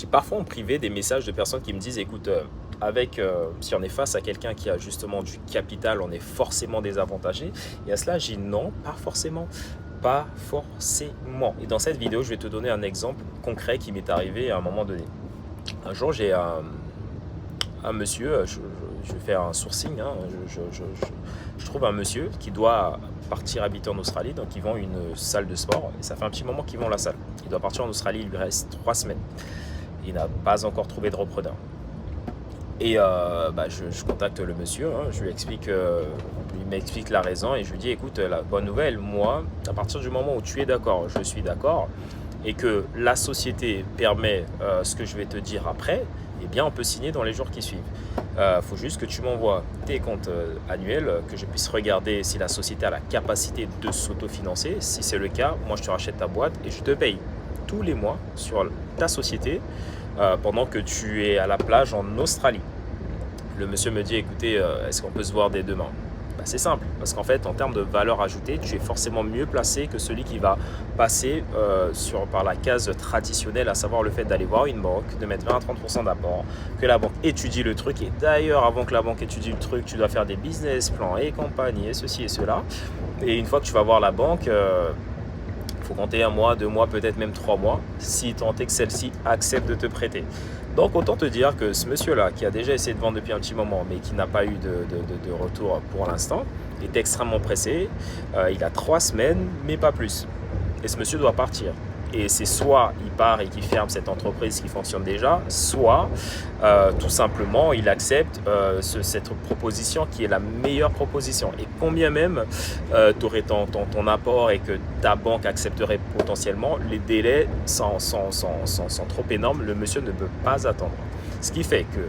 j'ai parfois en privé des messages de personnes qui me disent, écoute, si on est face à quelqu'un qui a justement du capital, on est forcément désavantagé. Et à cela, j'ai dit non, pas forcément. Pas forcément. Et dans cette vidéo, je vais te donner un exemple concret qui m'est arrivé à un moment donné. Un jour, j'ai un monsieur, je vais faire un sourcing, hein, je trouve un monsieur qui doit partir habiter en Australie, donc il vend une salle de sport, et ça fait un petit moment qu'il vend la salle. Il doit partir en Australie, il lui reste 3 semaines. Il n'a pas encore trouvé de repreneur. Et je contacte le monsieur, hein, il m'explique la raison et je lui dis, écoute, la bonne nouvelle, moi, à partir du moment où tu es d'accord, je suis d'accord, et que la société permet ce que je vais te dire après, eh bien on peut signer dans les jours qui suivent. Faut juste que tu m'envoies tes comptes annuels, que je puisse regarder si la société a la capacité de s'autofinancer. Si c'est le cas, moi je te rachète ta boîte et je te paye tous les mois sur ta société pendant que tu es à la plage en Australie. Le monsieur me dit, écoutez, est-ce qu'on peut se voir dès demain? C'est simple, parce qu'en fait, en termes de valeur ajoutée, tu es forcément mieux placé que celui qui va passer par la case traditionnelle, à savoir le fait d'aller voir une banque, de mettre 20 à 30% d'apport, que la banque étudie le truc. Et d'ailleurs, avant que la banque étudie le truc, tu dois faire des business plans et compagnie, et ceci et cela. Et une fois que tu vas voir la banque, faut compter 1 mois, 2 mois, peut-être même 3 mois, si tant est que celle-ci accepte de te prêter. Donc autant te dire que ce monsieur-là, qui a déjà essayé de vendre depuis un petit moment, mais qui n'a pas eu de retour pour l'instant, est extrêmement pressé. Il a 3 semaines, mais pas plus. Et ce monsieur doit partir. Et c'est soit il part et qu'il ferme cette entreprise qui fonctionne déjà, soit tout simplement il accepte cette proposition qui est la meilleure proposition. Et combien même tu aurais ton apport et que ta banque accepterait potentiellement, les délais sont trop énormes, le monsieur ne peut pas attendre. Ce qui fait que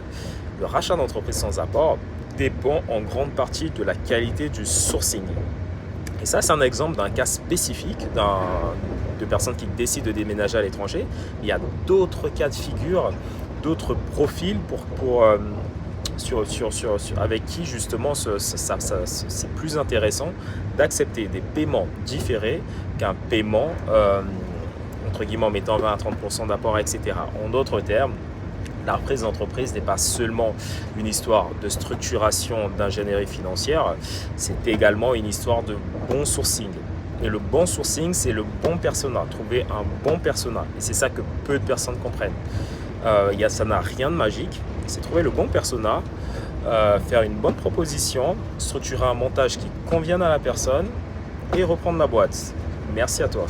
le rachat d'entreprise sans apport dépend en grande partie de la qualité du sourcing. Et ça, c'est un exemple d'un cas spécifique de personnes qui décident de déménager à l'étranger. Il y a d'autres cas de figure, d'autres profils avec qui justement c'est plus intéressant d'accepter des paiements différés qu'un paiement entre guillemets en mettant 20 à 30% d'apport, etc. En d'autres termes, la reprise d'entreprise n'est pas seulement une histoire de structuration d'ingénierie financière, c'est également une histoire de bon sourcing. Et le bon sourcing, c'est le bon persona, trouver un bon persona. Et c'est ça que peu de personnes comprennent. Ça n'a rien de magique, c'est trouver le bon persona, faire une bonne proposition, structurer un montage qui convienne à la personne et reprendre la boîte. Merci à toi.